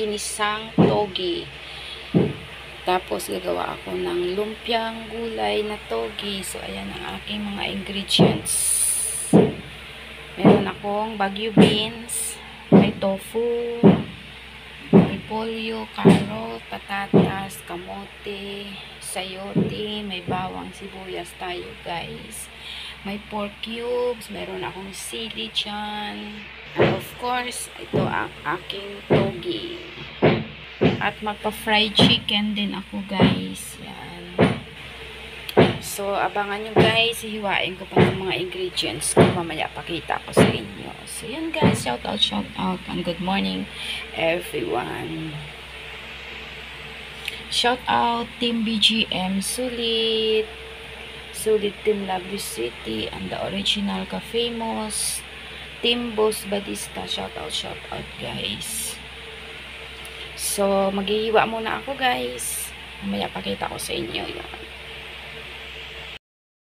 ginisang togi. Tapos, gagawa ako ng lumpiang gulay na togi. So, ayan ang aking mga ingredients. Meron akong Baguio beans, may tofu, may pollo, carrot, patatas, kamote, sayote, may bawang, sibuyas tayo guys. May pork cubes, meron akong sili dyan. And of course, ito ang aking togi. At magpa-fried chicken din ako guys. Yan. So, abangan nyo guys. Hihiwain ko pa ng mga ingredients ko. Mamaya pakita ko sa inyo. So, yan guys. Shout out, and good morning everyone. Shout out Team BGM Sulit. Sulit Team Lovely City. And the original ka-famous Team Boss Badista. Shout out guys. So, maghihiwa muna ako guys. Mamaya pakita ko sa inyo yun.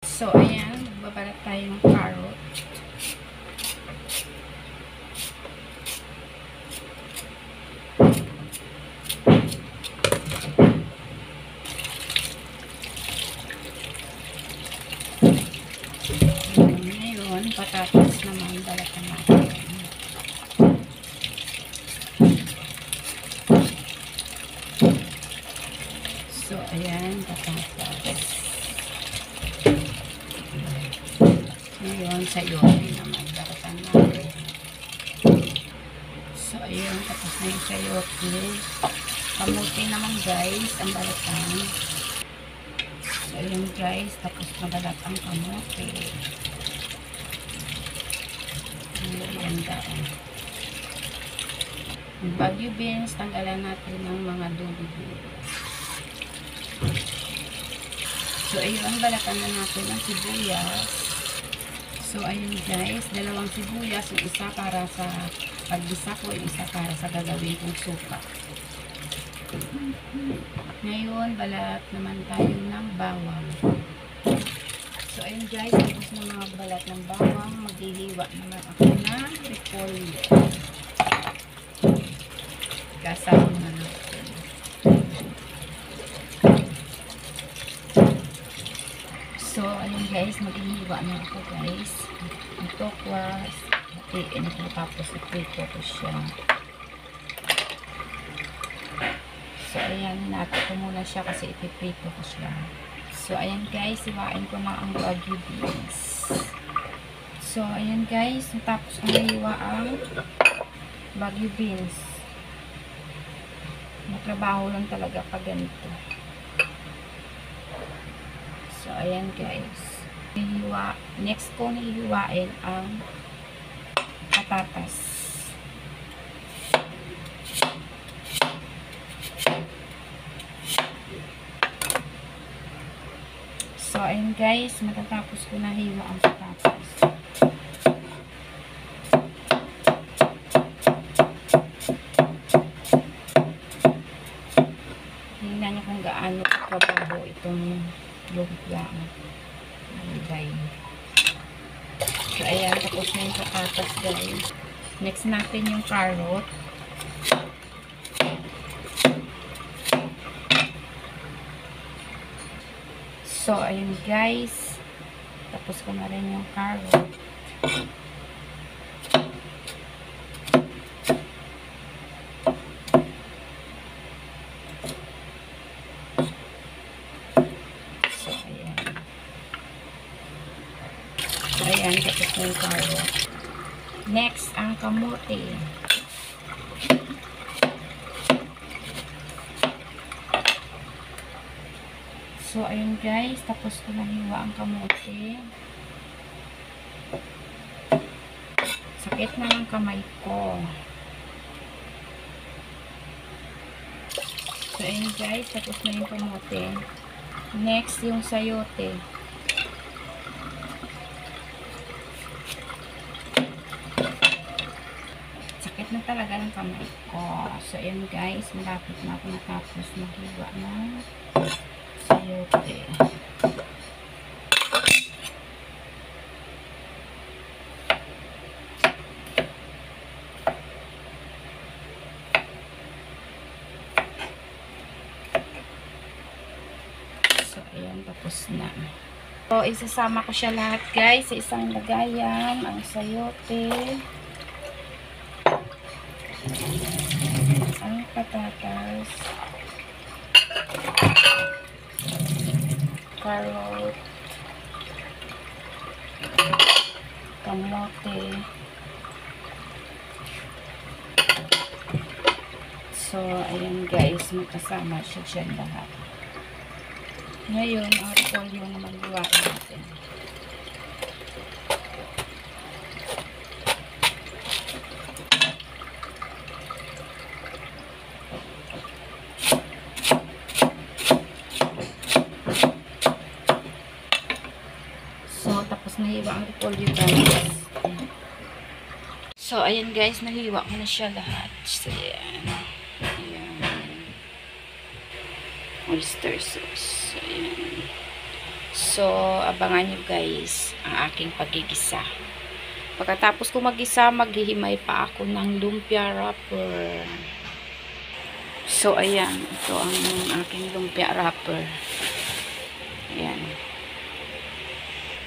So, ayan. Magbabalat tayo ng carrot. Ngayon, patatas naman. Balatan natin. So, ayan, patatas. Ngayon, sayote naman. Balatan natin. So, ayan, tapos na yung sayote. Kamote naman, guys, ang balatan. So, ayan, guys, tapos na balat ang kamote. Ayan, daan. Baguio beans, tanggalan natin ng mga dulo-dulo. So, ayun, balatan na natin ang sibuyas. So, ayun guys, dalawang sibuyas. Yung isa para sa paggisa ko, yung isa para sa gagawin kong suka. Ngayon, balat naman tayo ng bawang. So, ayun guys, tapos na mga balat ng bawang, maghihiwa naman ako ng repolyo. Kasama na natin. So, ayun guys, maghihiwa na ako guys. Ito kwas. Hatiin ito tapos iprito ko siya. So, ayan, natin ko muna siya kasi ipiprito ko siya. So, ayan guys, hiwain ko na ang Baguio beans. So, ayan guys, natapos ko na hiwa ang Baguio beans. Matrabaho lang talaga pag ganito. So, ayan guys. Next ko hihiwain ang patatas. So, ayan guys, matatapos ko na hiwa ang patatas. Tingnan nyo kung gaano kabaho itong lumpia. So, ayan, tapos na yung patatas guys. Next natin yung carrot. So, ayun guys. Tapos ko na rin yung carrot. So, ayan. So, ayan. Tapos na yung carrot. Next, ang kamote. So, ayun guys, tapos ko na hiwa ang kamote. Sakit na ng kamay ko. So, ayun guys, tapos na yung kamote. Next, yung sayote. Sakit na talaga ng kamay ko. So, ayun guys, malapit na ako natapos maghiwa ng sayote. tapos na. So, isasama ko siya lahat guys sa isang lagayan. Ang sayote, ang patatas, carrot, kamote. So, ayan guys, magkasama siya dyan lahat. Ngayon, ang repolyo naman luwain natin. So, tapos nahiwa ang repolyo guys. So, ayan guys, nahiwa ko na siya lahat. So, ayan. Ayan. Oyster sauce. So, ayan. So, abangan nyo guys ang aking pagigisa. Pagkatapos ko magisa, maghihimay pa ako ng lumpia wrapper. So, ayan. Ito ang aking lumpia wrapper. Ayan.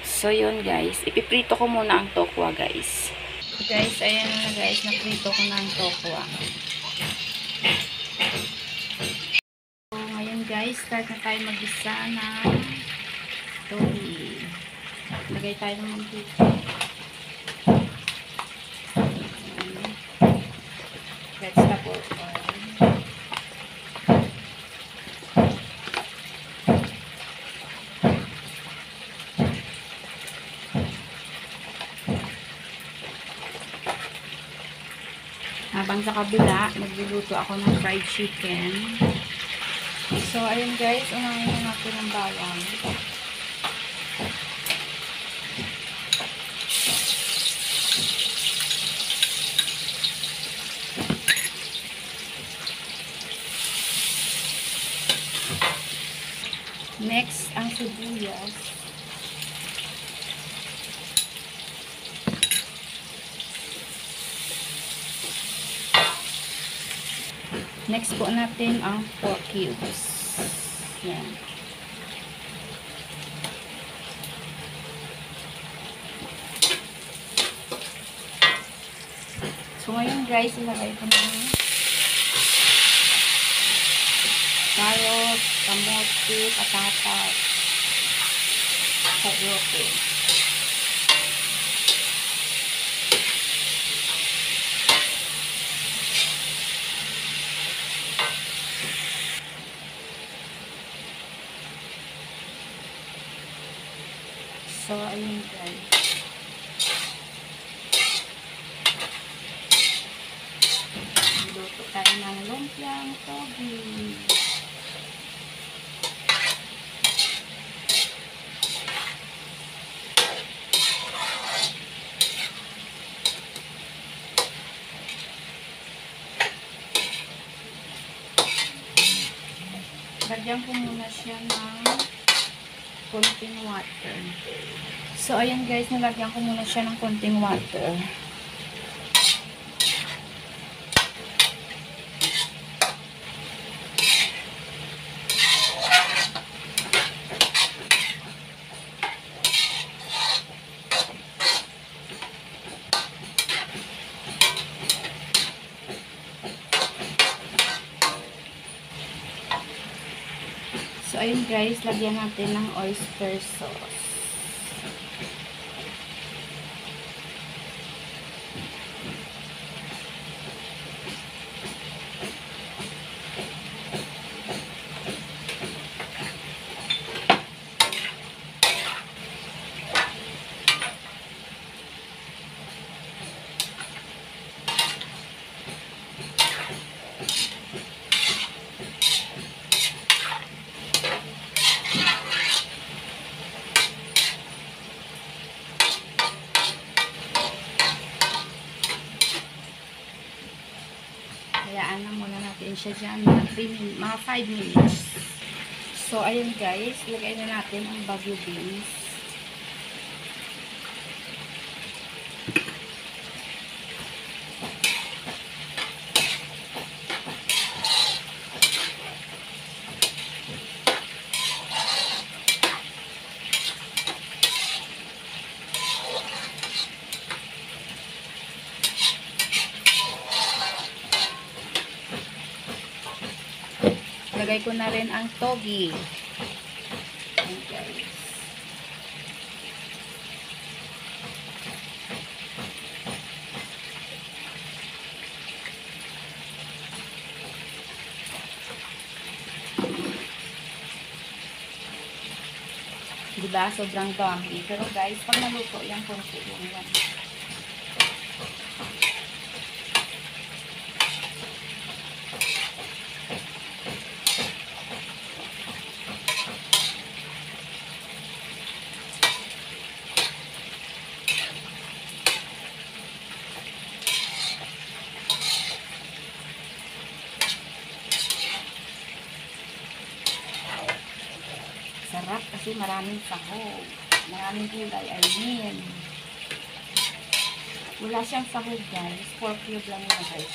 So, yun guys. Ipiprito ko muna ang tokwa guys. Guys, ayan na guys. Naprito ko na ang tokwa. So, ngayon guys, start na tayo mag-isa ng tohi. Lagay tayo ng mantika. Vegetable oil. Habang sa kabila, nagluluto ako ng fried chicken. So, ayun guys, unahin na natin ang bawang. Next, ang sibuyas. Next po natin ang pork cubes. Yan. So, ngayon guys, ilagay ko na carrot, kamote, patatas, sayote. So, ayun guys. Luto tayo ng lumpiang togi. Lagyan ko muna siya ng konting water. So, ayan guys, nalagyan ko muna siya ng konting water. So, ayun guys, lagyan natin ng oyster sauce. Hayaan lang muna natin siya dyan mga 5 minutes. So, ayun guys, lagay na natin ang Baguio beans. Lagay ko na rin ang togi. Ayan guys. Diba? Sobrang dami. Pero guys, pag naluto yan, konti lang yan. Sarap kasi maraming sahog. Maraming gulay, I mean. Wala siyang sahog guys. 4 cube lang yun guys.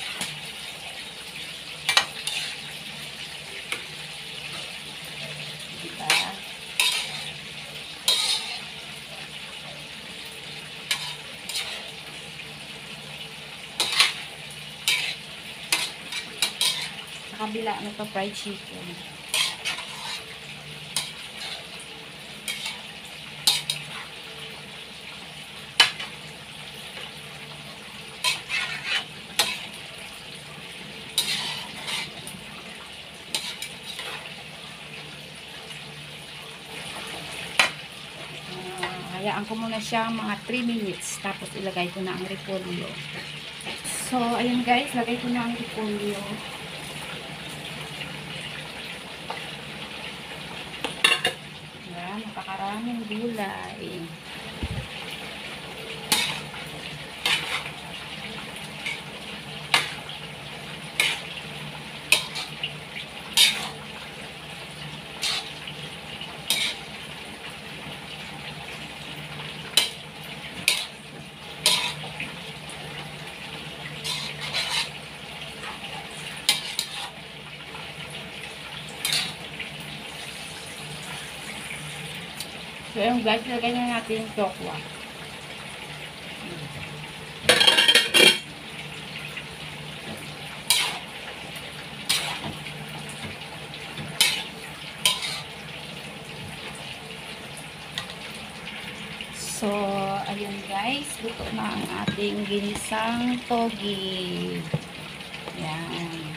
Diba? Sa kabila na to fried chicken. Hayaan ko muna siya mga 3 minutes. Tapos ilagay ko na ang repolyo. So, ayun guys. Lagay ko na ang repolyo. Ayan. Napakaraming gulay. So, yung guys, lagay na natin yung tokwa. So, ayun guys, luto na ang ating ginisang togi. Yan.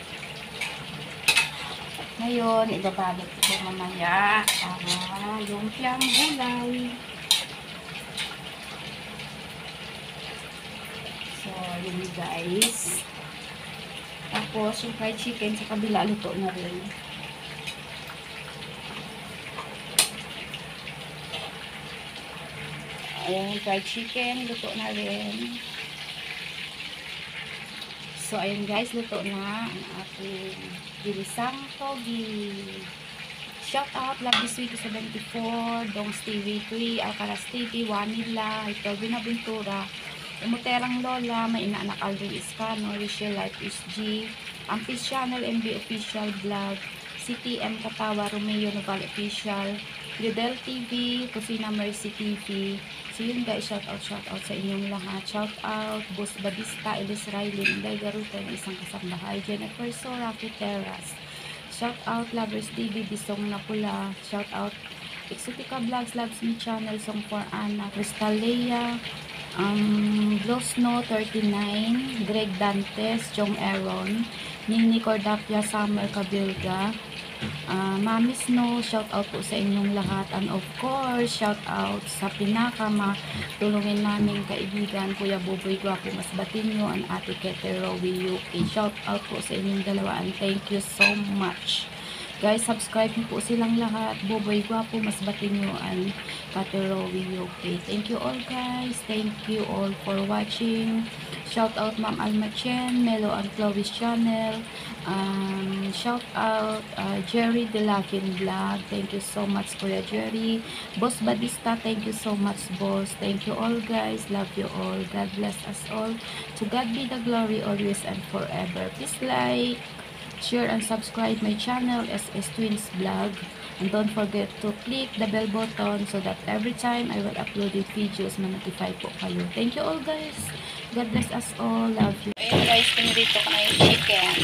Ngayon, ibabalot ko mamaya para lumpiang gulay. So, yun guys. Tapos, yung fried chicken sa kabila, luto na rin. Ayan, yung fried chicken, luto na rin. So, ayun guys, luto na ang ating ginisang togi. Shout out, Love This Week 74, Dongs TV 3, Alcaraz TV, Wanila, ito, Binaventura, Umuterang Lola, may inaanak Aldrin Iscano, Rachel Life SG, Ampis Channel, MB Official Vlog, CTM Katawa, Romeo Noval Official, Lidel TV, Kusina Mercy TV. So yun guys, shout out sa inyong lahat. Shout out, Boss Badista, Elis Riley, Inday Garuta, ng isang kasambahay, Jennifer Sora, Terras. Shout out, Lovers TV, Bisong Napula. Shout out, Exotica Vlogs, Loves Me Channel, Song for Anna, Crystal Leia, Glosno 39, Greg Dantes, Jong Aaron, Nini Cordapia, Summer Cabilga, Mami Snow, shout out po sa inyong lahat, and of course, shout out sa pinakamatulungin naming kaibigan, Kuya Buboy Guapo Masbatinyo, and Ate Kete Rowie UK. Shout out po sa inyong dalawa, and thank you so much. Guys, subscribe niyo po silang lahat, Buboy Guapo Masbatinyo, and Kete Rowie UK. Thank you all guys, thank you all for watching. Shout out Ma'am Alma Chen, Melo and Chloe's channel. Shout out Jerry Delakin Vlog. Thank you so much Kuya Jerry. Boss Badista, thank you so much boss. Thank you all guys. Love you all. God bless us all. To God be the glory always and forever. Please like, share and subscribe my channel SS Twins Vlog. And don't forget to click the bell button so that every time I will upload videos, ma-notify po kayo. Thank you all guys. God bless us all. Love you. Ayun guys, pinirito ko na yung chicken.